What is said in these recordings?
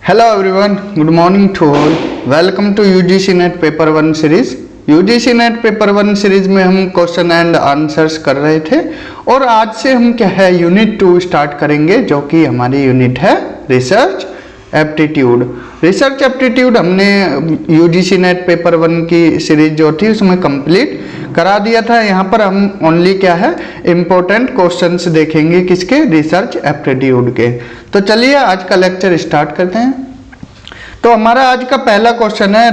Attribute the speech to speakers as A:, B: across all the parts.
A: Hello everyone, good morning to all. Welcome to UGC NET paper 1 series. UGC NET paper 1 series में हम question and answers कर रहे थे और आज से हम क्या है यूनिट 2 स्टार्ट करेंगे, जो कि हमारी यूनिट है रिसर्च एप्टीट्यूड। रिसर्च एप्टीट्यूड हमने UGC NET पेपर 1 की सीरीज जो थी उसमें कंप्लीट करा दिया था। यहाँ पर हम ओनली क्या है इम्पोर्टेंट क्वेश्चंस देखेंगे किसके, रिसर्च एप्टीट्यूड के। तो चलिए आज का लेक्चर स्टार्ट करते हैं। तो हमारा आज का पहला क्वेश्चन है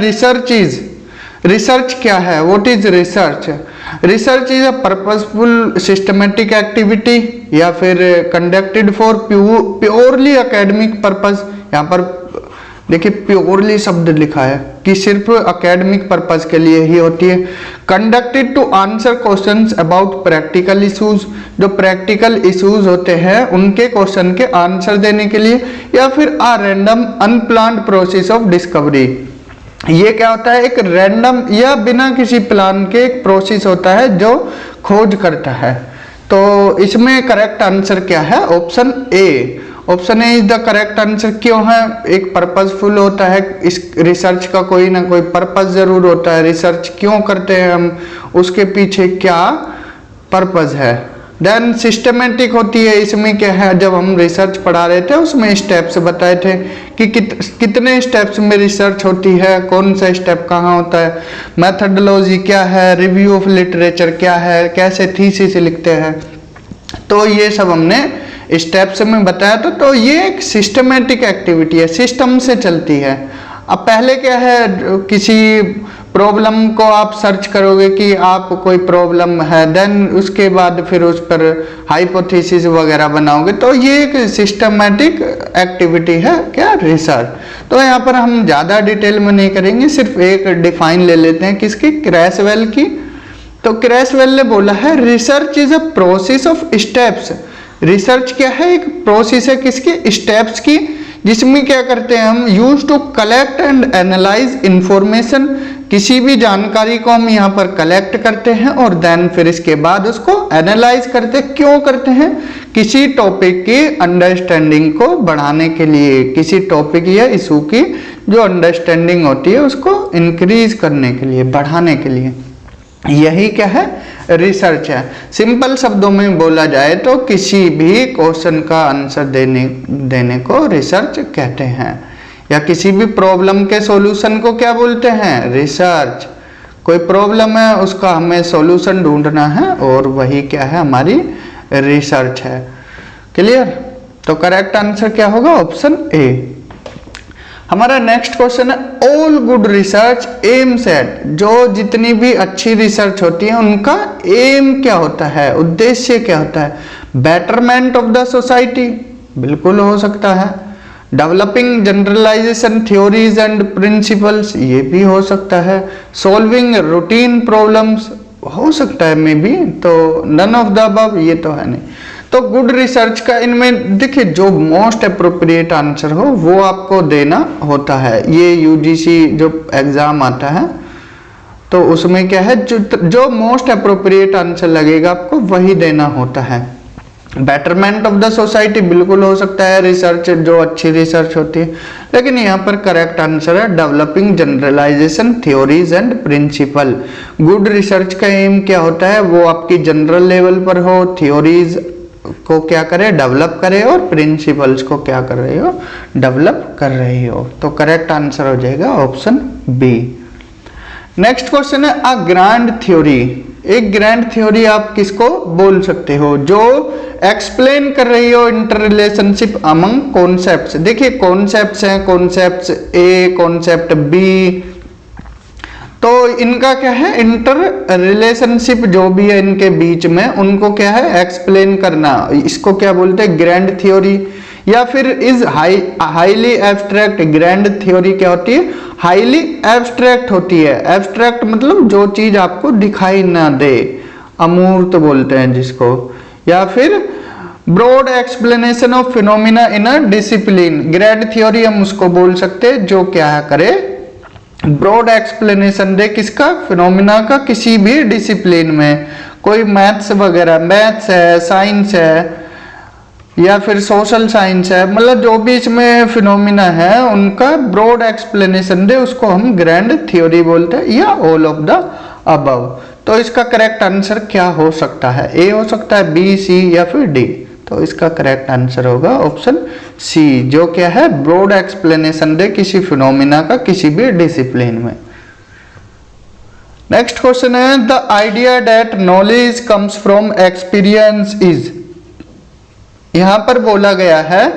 A: रिसर्च क्या है, what is research. Research is a purposeful systematic activity या फिर conducted for purely academic purpose. यहाँ पर देखिए प्योरली शब्द लिखा है कि सिर्फ एकेडमिक पर्पस के लिए ही होती है। Conducted to answer questions about practical issues, जो प्रैक्टिकल इश्यूज होते हैं उनके क्वेश्चन के आंसर देने के लिए, या फिर a random unplanned process of discovery. ये क्या होता है, एक रैंडम या बिना किसी प्लान के एक प्रोसेस होता है जो खोज करता है। तो इसमें करेक्ट आंसर क्या है, option A. Option A is the correct answer. क्यों है, एक पर्पसफुल होता है, इस रिसर्च का कोई ना कोई पर्पस जरूर होता है। रिसर्च क्यों करते हैं हम, उसके पीछे क्या पर्पस है। देन सिस्टमेटिक होती है, इसमें क्या है, जब हम रिसर्च पढ़ा रहे थे उसमें स्टेप्स बताए थे कि कितने स्टेप्स में रिसर्च होती है, कौन सा स्टेप कहाँ होता है, मेथडोलॉजी क्या है, रिव्यू ऑफ लिटरेचर क्या है, कैसे थीसिस लिखते हैं। तो ये सब हमने स्टेप्स में बताया था। तो ये एक सिस्टमेटिक एक्टिविटी है, सिस्टम से चलती है। अब पहले क्या है, किसी प्रॉब्लम को आप सर्च करोगे कि आप कोई प्रॉब्लम है, देन उसके बाद फिर उस पर हाइपोथेसिस वगैरह बनाओगे। तो ये एक सिस्टमेटिक एक्टिविटी है क्या, रिसर्च। तो यहाँ पर हम ज़्यादा डिटेल में नहीं करेंगे, सिर्फ एक डिफाइन ले लेते हैं किसकी, क्रैसवेल की। तो क्रैसवेल ने बोला है research is a process of steps. Research क्या है, एक प्रोसेस है किसकी, स्टेप्स की, जिसमें क्या करते हैं हम, use to collect and analyse information. किसी भी जानकारी को हम यहाँ पर कलेक्ट करते हैं और देन फिर इसके बाद उसको एनालाइज करते हैं। क्यों करते हैं, किसी टॉपिक की अंडरस्टैंडिंग को बढ़ाने के लिए, किसी टॉपिक या इशू की जो अंडरस्टैंडिंग होती है उसको इंक्रीज करने के लिए, बढ़ाने के लिए। यही क्या है, रिसर्च है। सिंपल शब्दों में बोला जाए तो किसी भी क्वेश्चन का आंसर देने को रिसर्च कहते हैं, या किसी भी प्रॉब्लम के सॉल्यूशन को क्या बोलते हैं, रिसर्च। कोई प्रॉब्लम है उसका हमें सॉल्यूशन ढूंढना है और वही क्या है, हमारी रिसर्च है। क्लियर। तो करेक्ट आंसर क्या होगा, ऑप्शन ए। हमारा नेक्स्ट क्वेश्चन है all good research aims at. जो जितनी भी अच्छी रिसर्च होती है उनका एम क्या होता है, उद्देश्य क्या होता है, बेटरमेंट ऑफ द सोसाइटी, बिल्कुल हो सकता है। Developing generalisation theories and principles, ये भी हो सकता है। सॉल्विंग रूटीन प्रॉब्लम्स, हो सकता है मे बी। तो नन ऑफ द अबव, ये तो है नहीं। तो गुड रिसर्च का इनमें देखिए जो मोस्ट अप्रोप्रिएट आंसर हो वो आपको देना होता है। ये यूजीसी जो एग्जाम आता है तो उसमें क्या है, जो मोस्ट अप्रोप्रिएट आंसर लगेगा आपको वही देना होता है। बेटरमेंट ऑफ द सोसाइटी बिल्कुल हो सकता है, रिसर्च जो अच्छी रिसर्च होती है, लेकिन यहाँ पर करेक्ट आंसर है developing generalisation theories and principle. Good research का एम क्या होता है, वो आपकी जनरल लेवल पर हो, थ्योरीज को क्या करे, डेवलप करे, और प्रिंसिपल्स को क्या कर रही हो, डेवलप कर रही हो। तो करेक्ट आंसर हो जाएगा ऑप्शन बी। नेक्स्ट क्वेश्चन है अ ग्रैंड थ्योरी। एक ग्रैंड थ्योरी आप किसको बोल सकते हो, जो एक्सप्लेन कर रही हो इंटर रिलेशनशिप अमंग कॉन्सेप्ट्स। देखिए कॉन्सेप्ट्स हैं, कॉन्सेप्ट्स ए, कॉन्सेप्ट बी, तो इनका क्या है, इंटर रिलेशनशिप जो भी है इनके बीच में, उनको क्या है एक्सप्लेन करना। इसको क्या बोलते हैं, ग्रैंड थ्योरी। या फिर is highly abstract. Grand theory क्या होती है, हाईली एब्स्ट्रैक्ट होती है। एब्स्ट्रैक्ट मतलब जो चीज आपको दिखाई ना दे, अमूर्त बोलते हैं जिसको। या फिर broad explanation of phenomena in a discipline. Grand theory हम उसको बोल सकते हैं जो क्या करे, ब्रॉड एक्सप्लेनेशन दे किसका, फिनोमिना का, किसी भी डिसिप्लिन में। कोई मैथ्स वगैरह, मैथ्स है, साइंस है, या फिर सोशल साइंस है, मतलब जो भी इसमें फिनोमिना है उनका ब्रॉड एक्सप्लेनेशन दे उसको हम ग्रैंड थ्योरी बोलते हैं, या ऑल ऑफ द अबव। तो इसका करेक्ट आंसर क्या हो सकता है? ए हो सकता है, बी, सी या फिर डी। तो इसका करेक्ट आंसर होगा ऑप्शन सी, जो क्या है ब्रॉड एक्सप्लेनेशन दे किसी फिनोमिना का किसी भी डिसिप्लिन में। नेक्स्ट क्वेश्चन है the idea that knowledge comes from experience is. यहां पर बोला गया है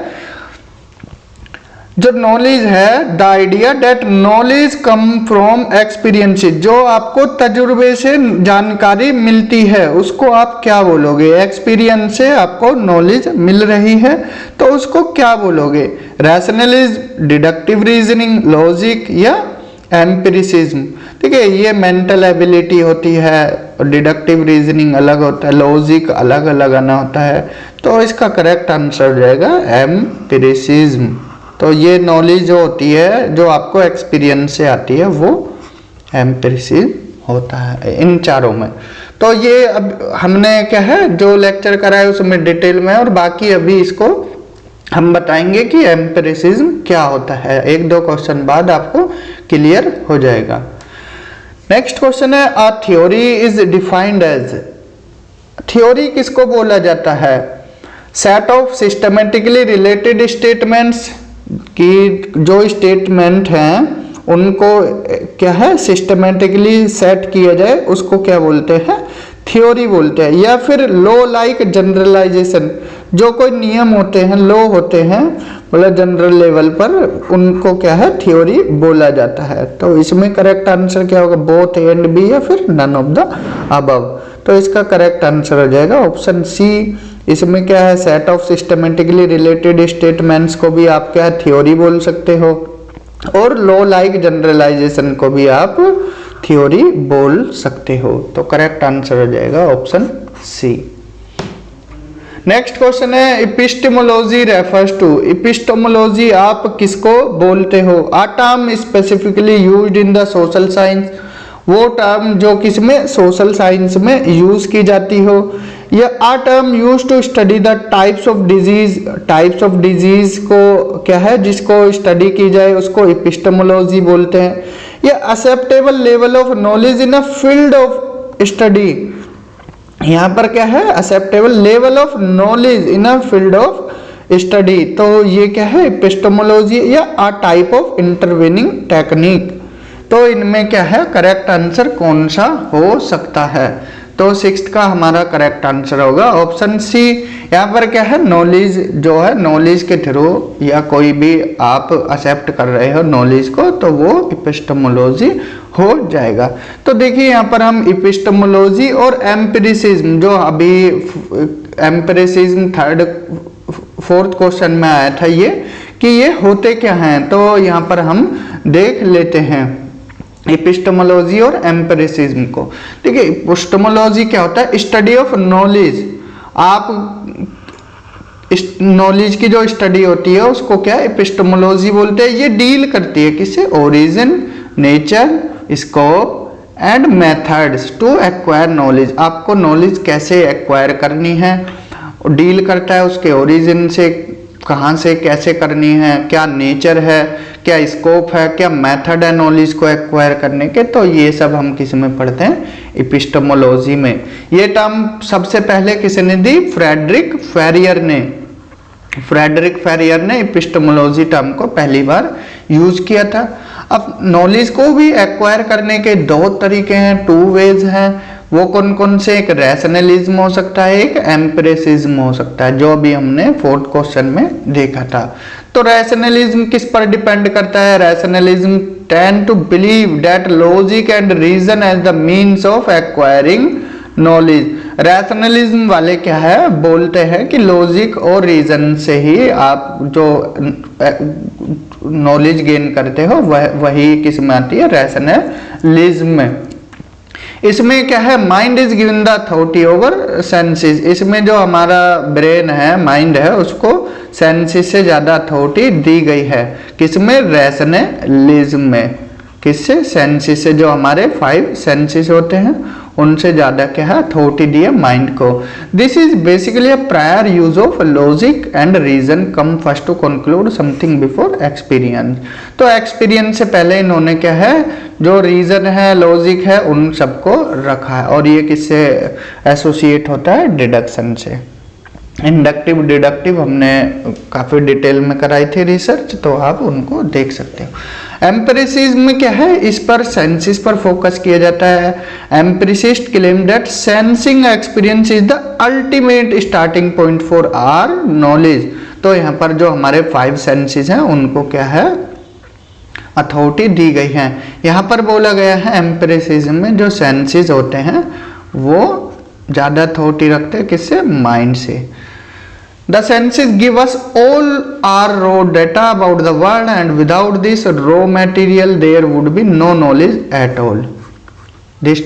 A: जो नॉलेज है, the idea that knowledge come from experience, जो आपको तजुर्बे से जानकारी मिलती है उसको आप क्या बोलोगे? एक्सपीरियंस से आपको नॉलेज मिल रही है तो उसको क्या बोलोगे? रैशनलिज्म, डिडक्टिव रीजनिंग, लॉजिक या एम्पिरिसिज्म। ठीक है, ये मेंटल एबिलिटी होती है, डिडक्टिव रीजनिंग अलग होता है, लॉजिक अलग अलग आना होता है। तो इसका करेक्ट आंसर हो जाएगा एम्पिरिसिज्म। तो ये नॉलेज जो होती है जो आपको एक्सपीरियंस से आती है वो एम्पिरिसिज्म होता है इन चारों में। तो ये अब हमने क्या है जो लेक्चर करा है उसमें डिटेल में, और बाकी अभी इसको हम बताएंगे कि एम्पिरिसिज्म क्या होता है। एक दो क्वेश्चन बाद आपको क्लियर हो जाएगा। नेक्स्ट क्वेश्चन है a theory is defined as. Theory किसको बोला जाता है? Set of systematically related statements, कि जो स्टेटमेंट हैं उनको क्या है सिस्टमेटिकली सेट किया जाए उसको क्या बोलते हैं? थ्योरी बोलते हैं। या फिर लॉ लाइक जनरलाइजेशन, जो कोई नियम होते हैं, लॉ होते हैं, मतलब जनरल लेवल पर, उनको क्या है थ्योरी बोला जाता है। तो इसमें करेक्ट आंसर क्या होगा? बोथ ए एंड बी या फिर नन ऑफ द अबव। तो इसका करेक्ट आंसर हो जाएगा ऑप्शन सी। इसमें क्या है set of systematically related statements को भी आप क्या थ्योरी बोल सकते हो, और लॉ लाइक जनरलाइजेशन को भी आप थ्योरी बोल सकते हो। तो करेक्ट आंसर हो जाएगा ऑप्शन सी। नेक्स्ट क्वेश्चन है एपिस्टेमोलॉजी रेफर्स टू। एपिस्टेमोलॉजी आप किसको बोलते हो? A term specifically used in the social science, वो टर्म जो किसमें सोशल साइंस में यूज की जाती हो। या a term use to study the types of disease, types of disease को क्या है जिसको स्टडी की जाए उसको एपिस्टेमोलॉजी बोलते हैं। या acceptable level of knowledge in a field of study, यहाँ पर क्या है acceptable level of knowledge in a field of study. तो ये क्या है एपिस्टेमोलॉजी या a type of intervening technique. तो इनमें क्या है करेक्ट आंसर कौन सा हो सकता है? तो सिक्स्थ का हमारा करेक्ट आंसर होगा ऑप्शन सी। यहाँ पर क्या है नॉलेज जो है, नॉलेज के थ्रू या कोई भी आप एक्सेप्ट कर रहे हो नॉलेज को, तो वो एपिस्टेमोलॉजी हो जाएगा। तो देखिए यहाँ पर हम एपिस्टेमोलॉजी और एम्पिरिसिज्म, जो अभी एम्पिरिसिज्म थर्ड फोर्थ क्वेश्चन में आया था ये, कि ये होते क्या हैं, तो यहाँ पर हम देख लेते हैं एपिस्टेमोलॉजी और एम्पिरिसिज्म को। ठीक है, एपिस्टेमोलॉजी क्या होता है? Study of knowledge. आप नॉलेज की जो स्टडी होती है उसको क्या एपिस्टेमोलॉजी बोलते हैं। ये डील करती है किससे? Origin, nature, scope and methods to acquire knowledge. आपको नॉलेज कैसे एक्वायर करनी है, डील करता है उसके ओरिजिन से, कहाँ से कैसे करनी है, क्या नेचर है, क्या स्कोप है, क्या मेथड है नॉलेज को एक्वायर करने के। तो ये सब हम किस में पढ़ते हैं? एपिस्टेमोलॉजी में। ये टर्म सबसे पहले किसने दी? फ्रेडरिक फेरियर ने। फ्रेडरिक फेरियर ने एपिस्टेमोलॉजी टर्म को पहली बार यूज किया था। अब नॉलेज को भी एक्वायर करने के दो तरीके हैं, टू वेज हैं। वो कौन कौन से? एक रैशनलिज्म हो सकता है, एक एम्पिरिसिज्म हो सकता है, जो भी हमने फोर्थ क्वेश्चन में देखा था। तो रैशनलिज्म किस पर डिपेंड करता है? Rationalism tend to believe that logic and reason as the means of acquiring knowledge. Rationalism वाले क्या है बोलते हैं कि लॉजिक और रीजन से ही आप जो नॉलेज गेन करते हो वही किस में आती है? रैशनलिज्म में। इसमें क्या है? Mind is given the authority over senses. इसमें जो हमारा ब्रेन है, माइंड है, उसको सेंसेस से ज्यादा अथॉरिटी दी गई है। किसमें? रैशनलिज्म में। किससे? सेंसेस से। जो हमारे 5 सेंसेस होते हैं उनसे ज़्यादा क्या है अथॉरिटी दी है माइंड को। This is basically a prior use of logic and reason come first to conclude something before experience. तो एक्सपीरियंस से पहले इन्होंने क्या है जो रीजन है लॉजिक है उन सबको रखा है, और ये किससे एसोसिएट होता है, डिडक्शन से। इंडक्टिव डिडक्टिव हमने काफ़ी डिटेल में कराई थी रिसर्च, तो आप उनको देख सकते हो। एम्पिरिसिज्म में क्या है, इस पर सेंसिस पर फोकस किया जाता है। Empiricist claim that sensing experience is the ultimate starting point for our knowledge. तो यहाँ पर जो हमारे 5 सेंसेस हैं उनको क्या है अथॉरिटी दी गई है। यहाँ पर बोला गया है एम्पिरिसिज्म में जो सेंसेस होते हैं वो ज़्यादा अथॉरिटी रखते हैं किससे, माइंड से। The senses give us all our raw data about the world, and without this raw material there would be no knowledge at all. This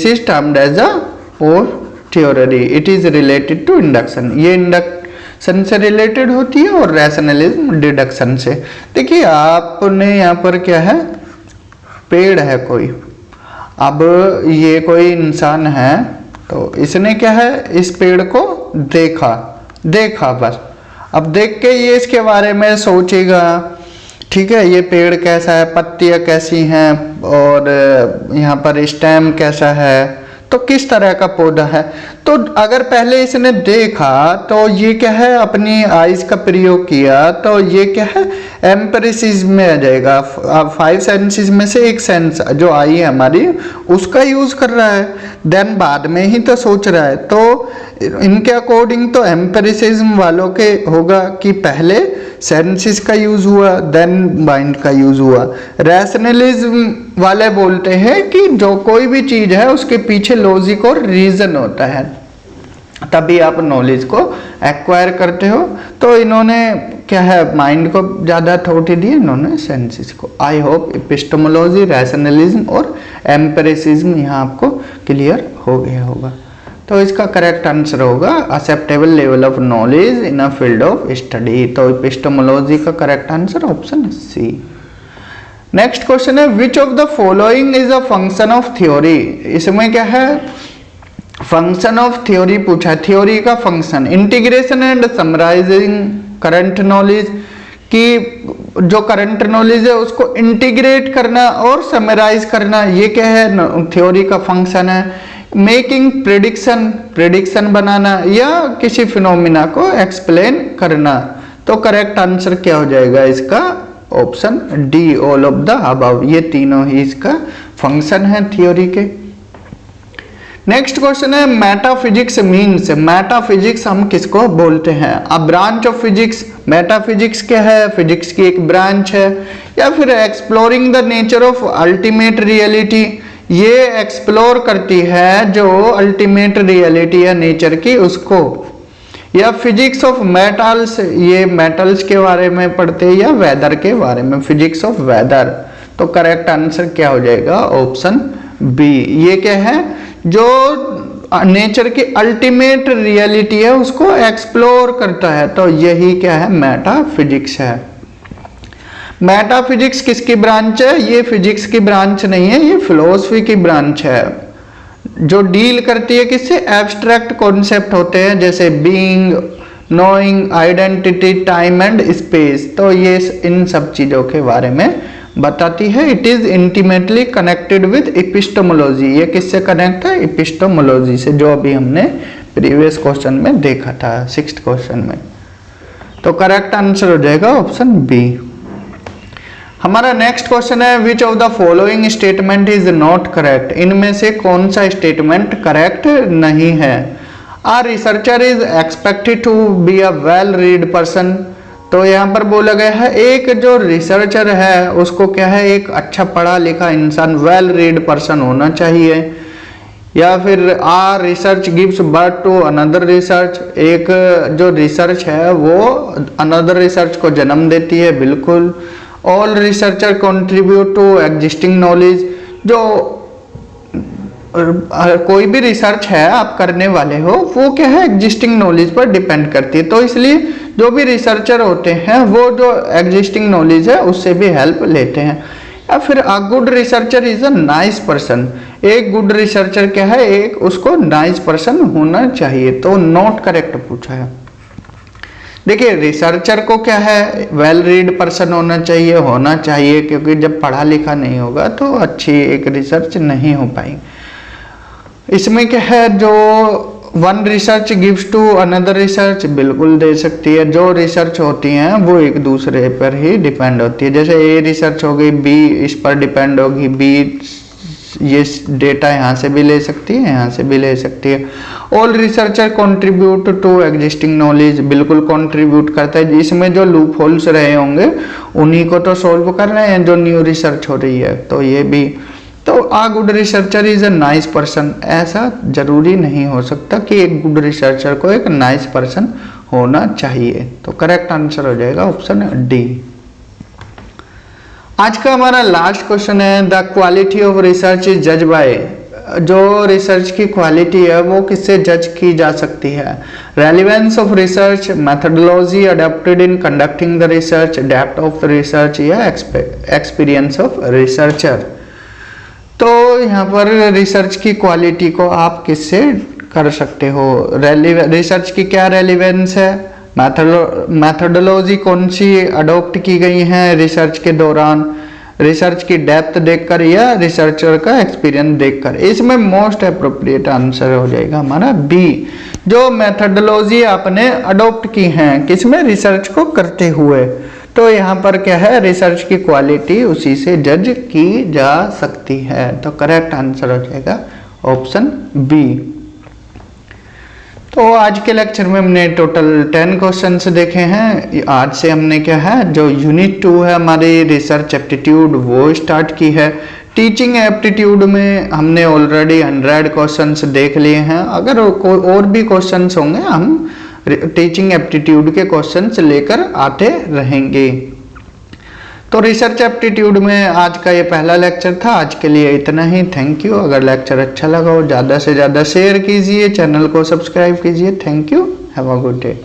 A: is termed as a pure theory. It is related to induction. ये induction से related होती है और rationalism deduction से। देखिए आपने यहाँ पर क्या है, पेड़ है कोई, अब ये कोई इंसान है तो इसने क्या है इस पेड़ को देखा बस। अब देख के ये इसके बारे में सोचेगा, ठीक है, ये पेड़ कैसा है, पत्तियां कैसी हैं, और यहाँ पर स्टेम कैसा है, तो किस तरह का पौधा है। तो अगर पहले इसने देखा तो ये क्या है अपनी आइज का प्रयोग किया, तो ये क्या है एम्पिरिसिज्म में आ जाएगा। अब 5 सेंसेस में से एक सेंस जो आई है हमारी उसका यूज कर रहा है, देन बाद में ही तो सोच रहा है। तो इनके अकॉर्डिंग तो एम्पिरिसिज्म वालों के होगा कि पहले सेंसेस का यूज हुआ देन माइंड का यूज हुआ। रैशनलिज्म वाले बोलते हैं कि जो कोई भी चीज है उसके पीछे लॉजिक और रीजन होता है, तभी आप नॉलेज को एक्वायर करते हो। तो इन्होंने क्या है माइंड को ज़्यादा अथॉरिटी दी, इन्होंने सेंसेस को। आई होप एपिस्टेमोलॉजी, रैशनलिज्म और एम्पिरिसिज्म यहाँ आपको क्लियर हो गया होगा। तो इसका करेक्ट आंसर होगा acceptable level of knowledge in a field of study. तो एपिस्टेमोलॉजी का correct answer option C. Next question है which of the following is a function of theory. इसमें क्या है फंक्शन ऑफ थ्योरी पूछा, थ्योरी का फंक्शन। Integration and summarizing current knowledge, कि जो करंट नॉलेज है उसको इंटीग्रेट करना और समराइज करना, ये क्या है थ्योरी का फंक्शन है। मेकिंग प्रेडिक्शन बनाना या किसी फिनोमिना को एक्सप्लेन करना। तो करेक्ट आंसर क्या हो जाएगा इसका, option D all of the above. ये तीनों ही इसका फंक्शन है थ्योरी के। नेक्स्ट क्वेश्चन है मेटाफिजिक्स मीन्स। मेटाफिजिक्स हम किसको बोलते हैं, a branch of physics. Metaphysics क्या है, फिजिक्स की एक ब्रांच है। या फिर exploring the nature of ultimate reality, ये एक्सप्लोर करती है जो अल्टीमेट रियलिटी है नेचर की उसको। या फिजिक्स ऑफ मेटल्स, ये मेटल्स के बारे में पढ़ते हैं। या वेदर के बारे में, फिजिक्स ऑफ वेदर। तो करेक्ट आंसर क्या हो जाएगा, ऑप्शन बी। ये क्या है जो नेचर की अल्टीमेट रियलिटी है उसको एक्सप्लोर करता है, तो यही क्या है मेटाफिजिक्स है। मेटाफिजिक्स किसकी ब्रांच है, ये फिजिक्स की ब्रांच नहीं है, ये फिलोसफी की ब्रांच है जो डील करती है किससे, एब्स्ट्रैक्ट कॉन्सेप्ट होते हैं जैसे being, knowing, identity, time and space. तो ये इन सब चीजों के बारे में बताती है। It is intimately connected with epistemology, ये किससे कनेक्ट है, एपिस्टेमोलॉजी से, जो अभी हमने प्रीवियस क्वेश्चन में देखा था 6th क्वेश्चन में। तो करेक्ट आंसर हो जाएगा ऑप्शन बी। हमारा नेक्स्ट क्वेश्चन है which of the following statement is not correct. इनमें से कौन सा स्टेटमेंट करेक्ट नहीं है। A researcher is expected to be a well read person. तो यहाँ पर बोला गया है एक जो रिसर्चर है उसको क्या है एक अच्छा पढ़ा लिखा इंसान, वेल रीड पर्सन होना चाहिए। या फिर a research gives birth to another research, एक जो रिसर्च है वो अनदर रिसर्च को जन्म देती है, बिल्कुल। All researcher contribute to existing knowledge, जो कोई भी रिसर्च है आप करने वाले हो वो क्या है एग्जिस्टिंग नॉलेज पर डिपेंड करती है। तो इसलिए जो भी रिसर्चर होते हैं वो जो एग्जिस्टिंग नॉलेज है उससे भी हेल्प लेते हैं। या फिर a good researcher is a nice person. एक गुड रिसर्चर क्या है, एक उसको नाइस पर्सन होना चाहिए, तो नॉट करेक्ट पूछा है। देखिए रिसर्चर को क्या है, वेल रीड पर्सन होना चाहिए, क्योंकि जब पढ़ा लिखा नहीं होगा तो अच्छी एक रिसर्च नहीं हो पाएगी। इसमें क्या है, जो one research gives to another research, बिल्कुल दे सकती है। जो रिसर्च होती हैं वो एक दूसरे पर ही डिपेंड होती है, जैसे ए रिसर्च हो गई, बी इस पर डिपेंड होगी, बी ये डेटा यहाँ से भी ले सकती है, यहाँ से भी ले सकती है। All researcher contribute to existing knowledge, बिल्कुल कंट्रीब्यूट करता है। इसमें जो लूप होल्स रहे होंगे उन्हीं को तो सॉल्व कर रहे हैं जो न्यू रिसर्च हो रही है, तो ये भी। तो a good researcher is a nice person, ऐसा जरूरी नहीं हो सकता कि एक गुड रिसर्चर को एक नाइस पर्सन होना चाहिए। तो करेक्ट आंसर हो जाएगा ऑप्शन डी। आज का हमारा लास्ट क्वेश्चन है, the quality of research is जज बाय, जो रिसर्च की क्वालिटी है वो किससे जज की जा सकती है। Relevance of research, methodology adopted in conducting the research, depth of the research या एक्सपीरियंस ऑफ रिसर्चर। तो यहाँ पर रिसर्च की क्वालिटी को आप किससे कर सकते हो। रिसर्च की क्या रेलिवेंस है, मैथडोलॉजी कौन सी अडॉप्ट की गई है रिसर्च के दौरान, रिसर्च की डेप्थ देखकर या रिसर्चर का एक्सपीरियंस देखकर। इसमें मोस्ट अप्रोप्रिएट आंसर हो जाएगा हमारा बी, जो मैथडोलॉजी आपने अडॉप्ट की हैं किसमें, रिसर्च को करते हुए। तो यहाँ पर क्या है, रिसर्च की क्वालिटी उसी से जज की जा सकती है। तो करेक्ट आंसर हो जाएगा ऑप्शन बी। तो आज के लेक्चर में हमने टोटल 10 क्वेश्चंस देखे हैं। आज से हमने क्या है, जो यूनिट 2 है हमारी रिसर्च एप्टीट्यूड वो स्टार्ट की है। टीचिंग एप्टीट्यूड में हमने ऑलरेडी 100 क्वेश्चंस देख लिए हैं। अगर कोई और भी क्वेश्चंस होंगे हम टीचिंग एप्टीट्यूड के क्वेश्चंस लेकर आते रहेंगे। तो रिसर्च एप्टीट्यूड में आज का ये पहला लेक्चर था। आज के लिए इतना ही, थैंक यू। अगर लेक्चर अच्छा लगा हो ज़्यादा से ज़्यादा शेयर कीजिए, चैनल को सब्सक्राइब कीजिए। Thank you, have a good day.